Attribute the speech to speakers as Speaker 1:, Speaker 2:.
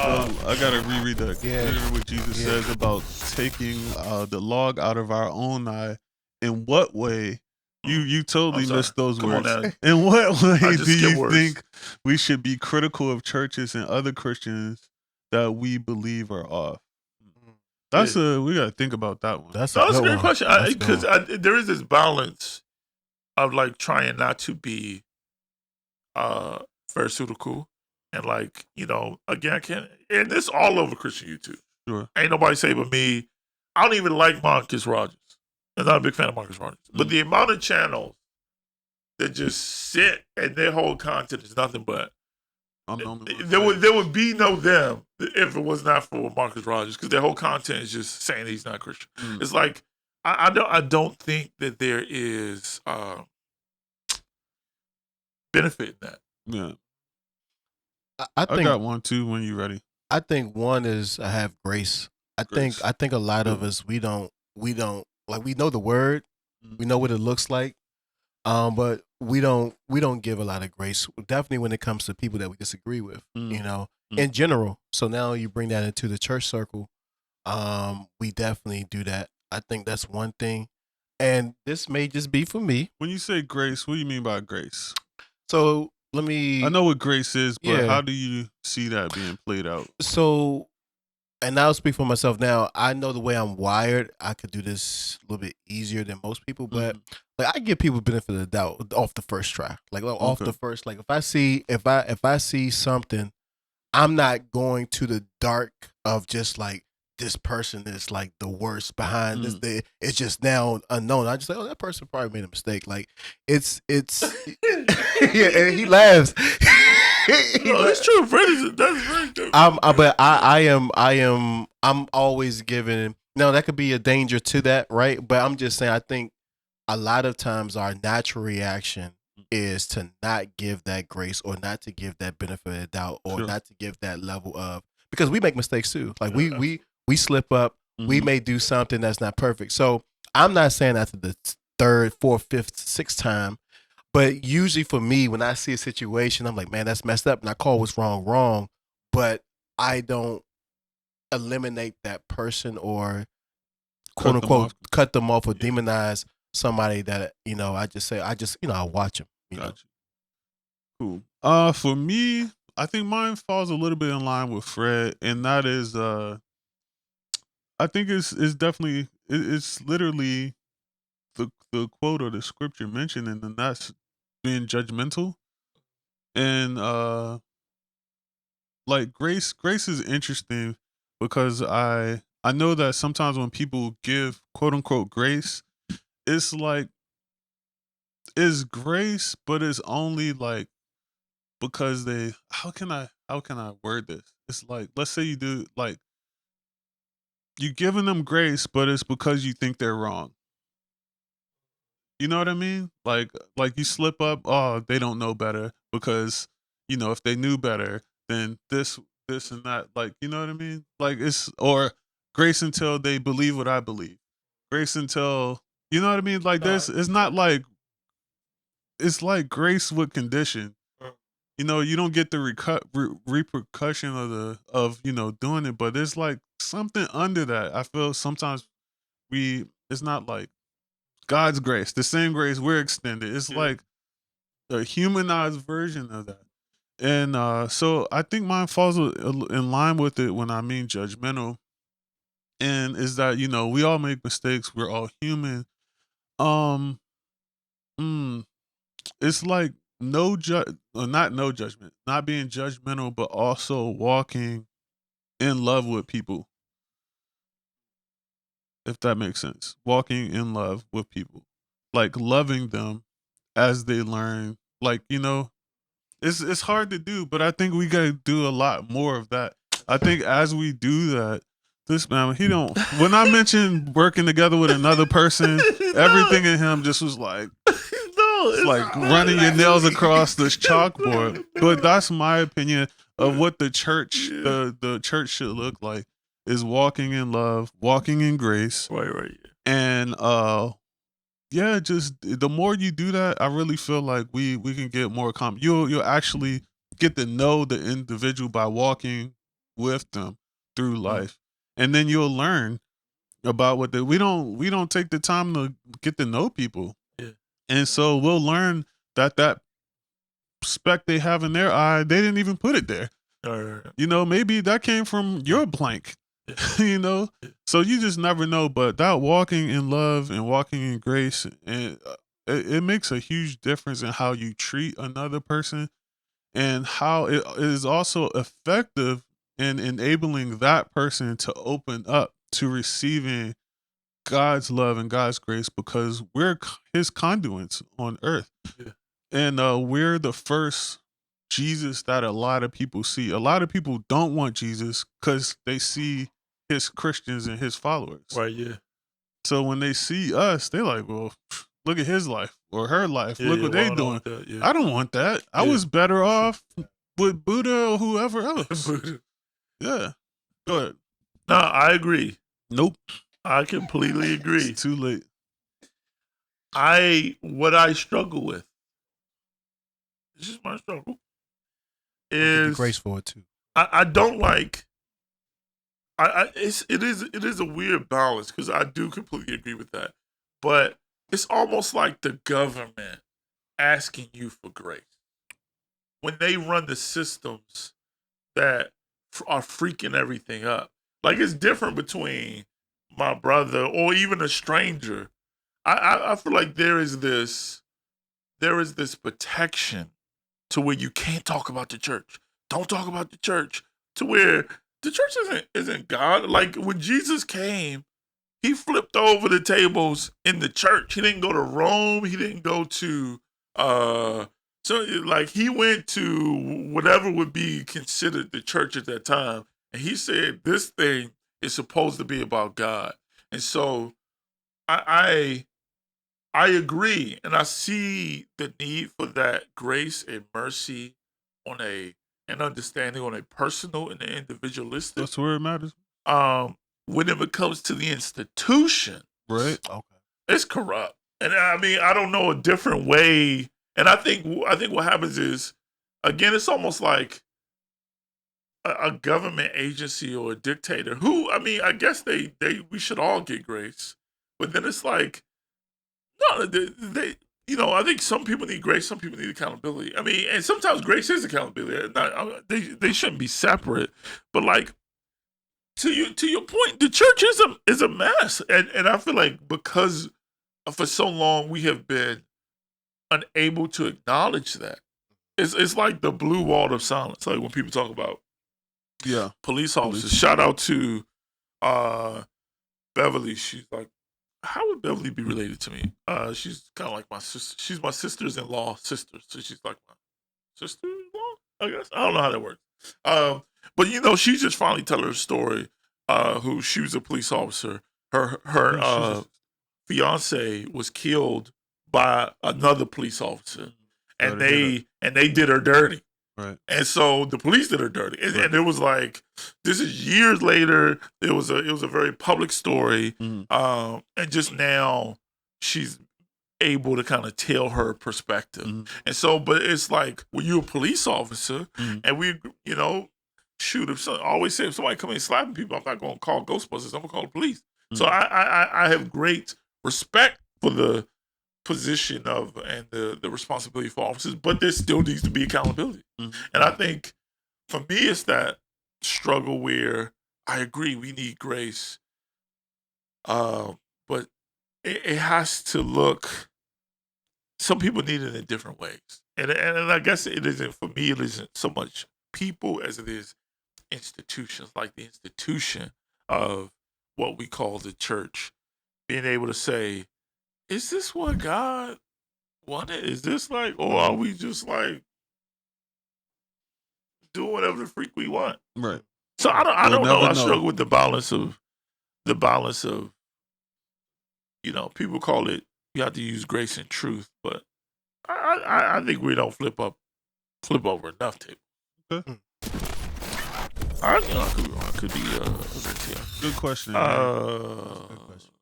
Speaker 1: I gotta reread that.
Speaker 2: Yeah,
Speaker 1: Consider what Jesus
Speaker 2: yeah.
Speaker 1: says about taking the log out of our own eye. In what way? You
Speaker 3: I'm
Speaker 1: totally
Speaker 3: sorry.
Speaker 1: missed those
Speaker 3: Come on
Speaker 1: words.
Speaker 3: now.
Speaker 1: In what
Speaker 3: I
Speaker 1: way
Speaker 3: just
Speaker 1: do
Speaker 3: skip
Speaker 1: you
Speaker 3: words.
Speaker 1: think we should be critical of churches and other Christians that we believe are off? That's
Speaker 3: Yeah.
Speaker 1: we gotta think about that one.
Speaker 2: That's a
Speaker 3: No, that's
Speaker 2: good
Speaker 3: a great
Speaker 2: one.
Speaker 3: question.
Speaker 2: That's a good
Speaker 3: Because
Speaker 2: one.
Speaker 3: there is this balance of like trying not to be pharisaical and like, again, I can't, and this all over Christian YouTube.
Speaker 1: Sure.
Speaker 3: Ain't nobody say but me. I don't even like Marcus Rogers. I'm not a big fan of Marcus Rogers. But the amount of channels that just sit and their whole content is nothing but there would be no them if it was not for Marcus Rogers, because their whole content is just saying he's not Christian. It's like I don't think that there is benefit in that.
Speaker 1: Yeah.
Speaker 2: I
Speaker 1: I
Speaker 2: think
Speaker 1: got one too when you're ready.
Speaker 2: I think one is I have grace.
Speaker 1: Grace.
Speaker 2: I think a lot of us we don't like, we know the word, we know what it looks like, but we don't give a lot of grace. Definitely when it comes to people that we disagree with, in general. So now you bring that into the church circle. We definitely do that. I think that's one thing, and this may just be for me.
Speaker 1: When you say grace, what do you mean by grace?
Speaker 2: So let me.
Speaker 1: I know what grace is, but
Speaker 2: Yeah.
Speaker 1: how do you see that being played out?
Speaker 2: So, and I'll speak for myself now. I know the way I'm wired. I could do this a little bit easier than most people, but like I give people benefit of the doubt off the first try. Like off the first. Like if I see something, I'm not going to the dark of just like this person is like the worst behind this. It's just now unknown. I just say, oh, that person probably made a mistake. Like it's yeah, and he laughs.
Speaker 3: No, it's true. That's very true.
Speaker 2: But I'm always giving. No, that could be a danger to that, right? But I'm just saying, I think a lot of times our natural reaction is to not give that grace, or not to give that benefit of the doubt, or not to give that level of, because we make mistakes too. Like we slip up, we may do something that's not perfect. So I'm not saying after the third, fourth, fifth, sixth time, but usually for me, when I see a situation, I'm like, man, that's messed up, and I call what's wrong, but I don't eliminate that person or quote unquote cut them off or demonize somebody that I just say I watch them.
Speaker 1: Gotcha. Cool. For me, I think mine falls a little bit in line with Fred, and that is I think it's definitely it's literally the quote or the scripture mentioning, and that's being judgmental. And like grace is interesting because I know that sometimes when people give quote unquote grace, it's like it's grace, but it's only like because they how can I word this? It's like, let's say you do like you giving them grace, but it's because you think they're wrong. You know what I mean? Like you slip up, oh, they don't know better because, if they knew better, then this and that, like, you know what I mean? Like it's or grace until they believe what I believe. Grace until, you know what I mean? Like this it's not like it's like grace with condition. You don't get the repercussion of doing it, but there's like something under that. I feel sometimes it's not like God's grace, the same grace we're extended. It's like a humanized version of that. And so I think mine falls in line with it when I mean judgmental. And is that, we all make mistakes. We're all human. Um, it's like not no judgment, not being judgmental, but also walking in love with people. If that makes sense. Walking in love with people. Like loving them as they learn. Like, it's hard to do, but I think we gotta do a lot more of that. I think as we do that, this man, he don't when I mentioned working together with another person, everything in him just was like it's like running your nails across this chalkboard. But that's my opinion of what the church the church should look like, is walking in love, walking in grace.
Speaker 3: Right.
Speaker 1: And yeah, just the more you do that, I really feel like we can get more you'll actually get to know the individual by walking with them through life, and then you'll learn about what we don't take the time to get to know people, and so we'll learn that speck they have in their eye, they didn't even put it there. You know, maybe that came from your blank. You know, so you just never know. But that walking in love and walking in grace, and it makes a huge difference in how you treat another person, and how it is also effective in enabling that person to open up to receiving God's love and God's grace, because we're his conduits on earth. And we're the first Jesus that a lot of people see. A lot of people don't want Jesus because they see his Christians and his followers.
Speaker 3: Right, yeah.
Speaker 1: So when they see us, they're like, well, look at his life or her life. Look what they're doing. I don't want that. I was better off with Buddha or whoever else. Yeah. Go ahead.
Speaker 3: No, I agree.
Speaker 1: Nope.
Speaker 3: I completely agree.
Speaker 1: It's too late.
Speaker 3: What I struggle with, this is my struggle, is
Speaker 2: grace for it too.
Speaker 3: I don't like. It is a weird balance, because I do completely agree with that, but it's almost like the government asking you for grace when they run the systems that are freaking everything up. Like, it's different between my brother or even a stranger. I feel like there is this protection to where you can't talk about the church. Don't talk about the church. To where the church isn't God. Like, when Jesus came, he flipped over the tables in the church. He didn't go to Rome. He didn't go to he went to whatever would be considered the church at that time, and he said this thing is supposed to be about God. And so I agree, and I see the need for that grace and mercy on an understanding on a personal and an individualistic.
Speaker 1: That's where it matters.
Speaker 3: When it comes to the institution,
Speaker 1: right?
Speaker 2: Okay,
Speaker 3: it's corrupt, and I mean, I don't know a different way. And I think what happens is, again, it's almost like a government agency or a dictator who, I mean, I guess we should all get grace, but then it's like, no, they I think some people need grace, some people need accountability. I mean, and sometimes grace is accountability. They shouldn't be separate. But like, to your point, the church is a mess, and I feel like because for so long we have been unable to acknowledge that. It's like the blue wall of silence. Like when people talk about police officers. Shout out to Beverly. She's like, how would Beverly be related to me? She's kind of like my sister. She's my sister's-in-law sister. So she's like my sister-in-law, I guess. I don't know how that works. But she just finally tell her story. Who she was a police officer. Her fiance was killed by another police officer, and they did her dirty.
Speaker 1: Right.
Speaker 3: And so the police did her dirty, and it was like, this is years later. It was a very public story, and just now she's able to kind of tell her perspective. And so, but it's like, when you're a police officer, and we, shoot, if somebody come in slapping people, I'm not going to call Ghostbusters. I'm going to call the police. So I have great respect for the position of and the responsibility for officers, but there still needs to be accountability. And I think for me, it's that struggle where I agree we need grace, but it has to look. Some people need it in different ways, and I guess it isn't, for me, it isn't so much people as it is institutions, like the institution of what we call the church, being able to say, is this what God wanted? Is this like, or are we just like doing whatever the freak we want?
Speaker 1: Right.
Speaker 3: So I don't know. I struggle with the balance of, people call it, you have to use grace and truth, but I think we don't flip over enough table.
Speaker 1: Okay.
Speaker 3: I could be a good
Speaker 1: question.
Speaker 3: Good question.